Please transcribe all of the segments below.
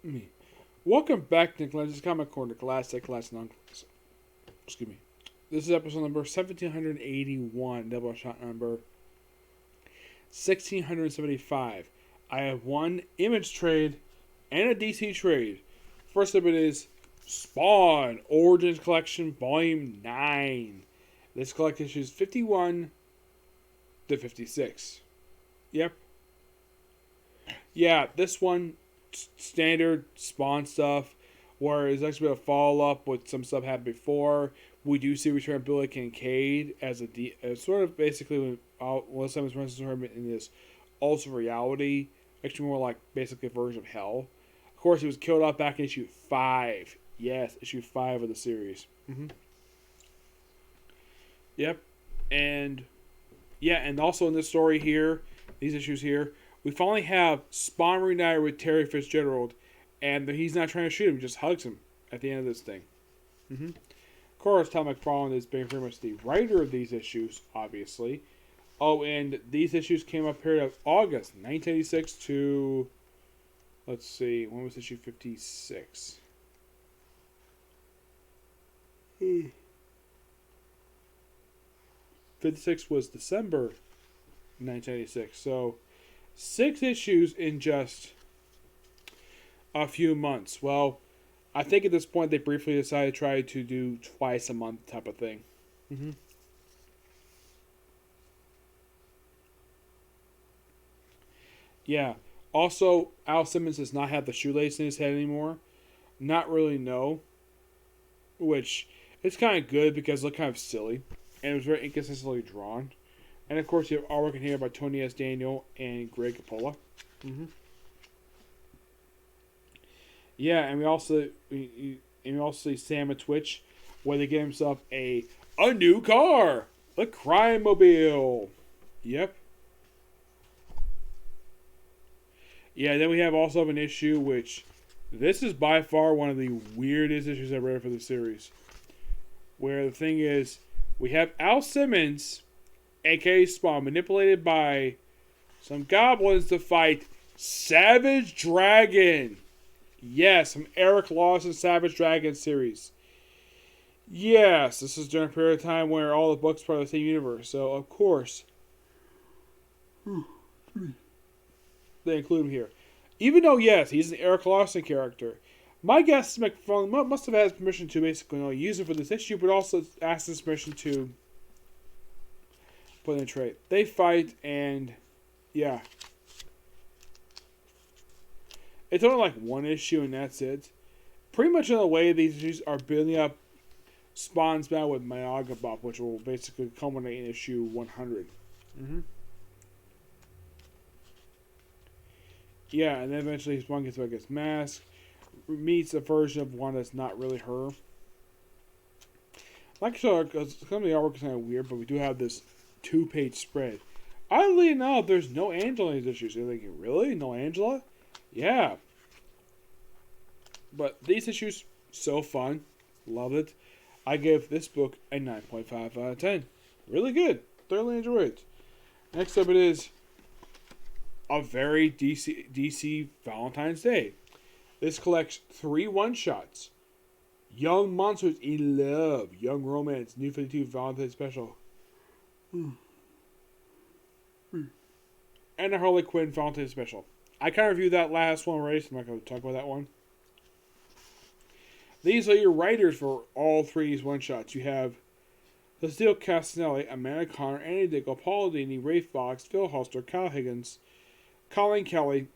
Me. Welcome back to Lenz's Comic Corner, Classic, excuse me. This is episode number 1781, Doubleshot number 1675. I have one image trade and a DC trade. First up it is Spawn Origins Collection Volume 9. This collects issues 51 to 56. Yep. Yeah, this one standard Spawn stuff, where it's actually a follow up with some stuff happened before. We do see return of Billy Kincaid as as sort of basically when someone's runs in this also reality, actually more like basically a version of Hell. Of course, he was killed off back in issue 5. Yes, issue 5 of the series. Yep, and yeah, and also in this story here, these issues here, we finally have Spawn reunited with Terry Fitzgerald, and he's not trying to shoot him; he just hugs him at the end of this thing. Of course, Tom McFarlane is being very much the writer of these issues, obviously. Oh, and these issues came up period of August 1986 to, let's see, when was issue 56? 56 was December 1986. So 6 issues in just a few months. Well, I think at this point they briefly decided to try to do twice a month type of thing. Yeah. Also, Al Simmons does not have the shoelace in his head anymore. Not really, no. Which is kind of good because it looked kind of silly. And it was very inconsistently drawn. And of course, you have artwork in here by Tony S. Daniel and Greg Capullo. Yeah, and we also see Sam at Twitch, where they get himself a new car, the Crime Mobile. Yep. Yeah, then we have also an issue which this is by far one of the weirdest issues I've read for the series. Where the thing is, we have Al Simmons, aka Spawn, manipulated by some goblins to fight Savage Dragon. Yes, from Eric Lawson's Savage Dragon series. Yes, this is during a period of time where all the books are part of the same universe. So, of course, they include him here. Even though, yes, he's an Eric Lawson character, my guess is McFarlane must have had permission to basically use him for this issue, but also asked his permission to put in a trade. They fight, and yeah. It's only like one issue, and that's it. Pretty much in a way, these issues are building up Spawn's battle with Mayagabop, which will basically culminate in issue 100. Yeah, and then eventually Spawn gets back his mask, meets a version of one that's not really her. Like I said, some of the artwork is kind of weird, but we do have this 2-page spread. Oddly enough, there's no Angela in these issues. You're thinking, really? No Angela? Yeah. But these issues, so fun. Love it. I give this book a 9.5 out of 10. Really good. Thoroughly enjoyed it. Next up it is a Very DC Valentine's Day. This collects 3 one-shots. Young Monsters in Love. Young Romance. New 52 Valentine's Special. And a Harley Quinn Valentine's Special. I kind of reviewed that last one already, so I'm not going to talk about that one. These are your writers for all 3 of these one-shots. You have Cecile Castanelli, Amanda Connor, Annie Dickel, Paul Dini, Rafe Fox, Phil Holster, Kyle Higgins, Colin Kelly,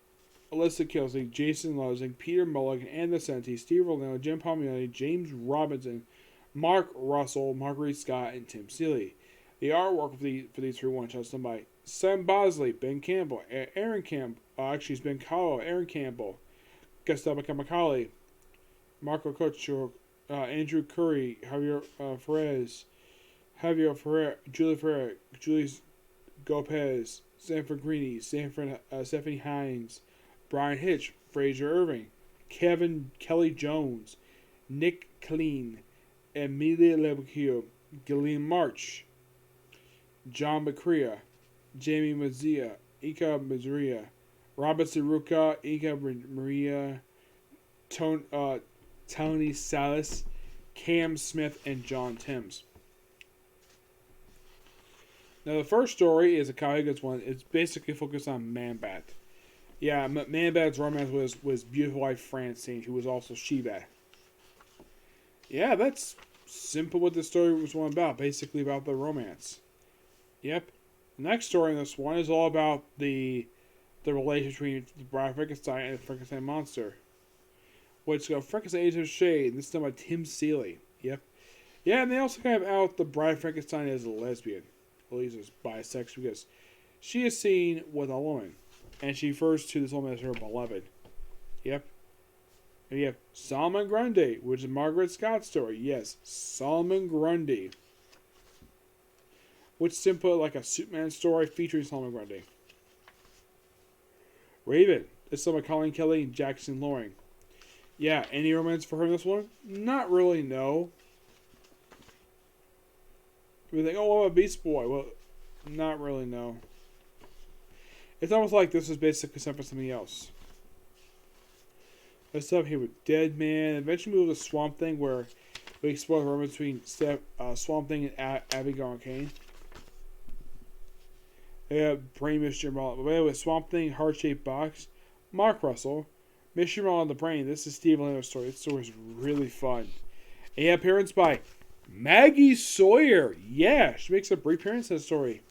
Alyssa Kelsey, Jason Lozing, Peter Mulligan, Ann Vicente, Steve Rolando, Jim Palmiotti, James Robinson, Mark Russell, Marguerite Scott, and Tim Seeley. The artwork for these 3 one-shots done by Sam Bosley, Ben Campbell, Aaron Campbell, actually it's Ben Cowell, Aaron Campbell, Gustavo Camuncoli, Marco Cocho, Andrew Curry, Javier Ferrer, Julie Ferrer, Julius Gopez, Sanford Greeny, Stephanie Hines, Brian Hitch, Fraser Irving, Kevin Kelly Jones, Nick Clean, Emilia Lebecchio, Gillian March, John McCrea, Jamie Mazzia, Ika Mazuria, Robert Siruka, Ika Maria, Tony Salas, Cam Smith, and John Timms. Now, the first story is a Kyle Higgins one. It's basically focused on Man-Bat. Yeah, Man-Bat's romance was beautiful wife Francine, who was also She-Bat. Yeah, that's simple what the story was one about. Basically about the romance. Yep. The next story in this one is all about the relationship between the Bride Frankenstein and the Frankenstein monster. Which is Frankenstein Age of Shade. This is done by Tim Seeley. Yep. Yeah, and they also kind of out the Bride Frankenstein as a lesbian. At least as bisexual, because she is seen with a woman. And she refers to this woman as her beloved. Yep. And you have Solomon Grundy, which is Margaret Scott's story. Yes, Solomon Grundy. Which is simply like a Superman story featuring Solomon Grundy. Raven. This is by Colleen Kelly and Jackson Loring. Yeah, any romance for her in this one? Not really, no. We think, oh, I'm a Beast Boy. Well, not really, no. It's almost like this is basically something for something else. Let's start here with Dead Man. Eventually move to Swamp Thing, where we explore the romance between Swamp Thing and Abigail Kane. Yeah, Brain Mystery Mall. But with Swamp Thing, Heart-Shaped Box, Mark Russell, Mystery Mall on the Brain. This is Steve Leonard's story. This story is really fun. And appearance by Maggie Sawyer. Yeah, she makes a brief appearance in the story.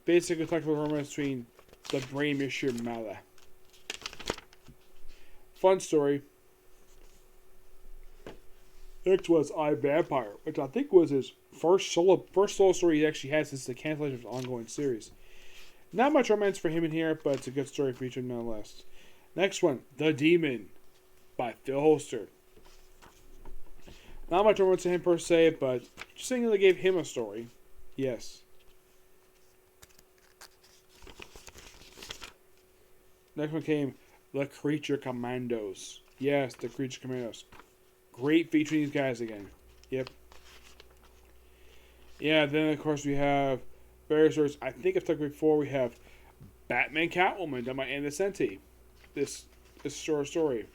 Basically, talks about the romance between the Brain Mystery Mala. Fun story. Next was I, Vampire, which I think was his first solo story he actually had since the cancellation of the ongoing series. Not much romance for him in here, but it's a good story featured nonetheless. Next one, The Demon by Phil Holster. Not much romance to him per se, but just saying they gave him a story. Yes. Next one came The Creature Commandos. Yes, The Creature Commandos. Great featuring these guys again. Yep. Yeah, then of course we have various stories. I think I've talked before. We have Batman Catwoman done by Ann Vicente. This short story.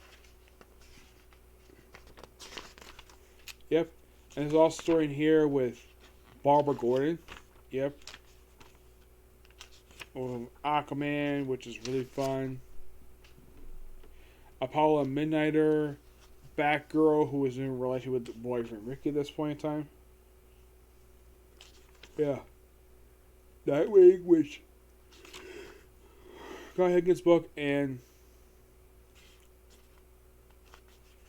Yep. And there's also a story in here with Barbara Gordon. Yep. Aquaman, which is really fun. Apollo Midnighter. Batgirl, who is in a relationship with the boyfriend Ricky at this point in time. Yeah. Nightwing, which Guy Higgins' book, and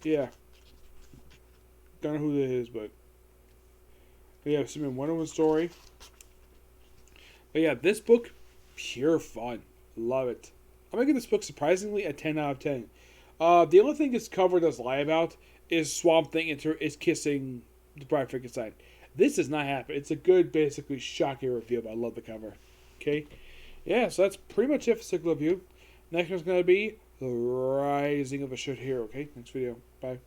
yeah. Don't know who that is, but yeah, Superman Wonder Woman story. But yeah, this book, pure fun. Love it. I'm gonna give this book surprisingly a 10 out of 10. The only thing this cover does lie about is Swamp Thing is kissing the Bride Frankenstein. This does not happen. It's a good, basically shocking review, but I love the cover. Okay? Yeah, so that's pretty much it for Cycle Review. Next one's going to be The Rising of a Should Hero. Okay? Next video. Bye.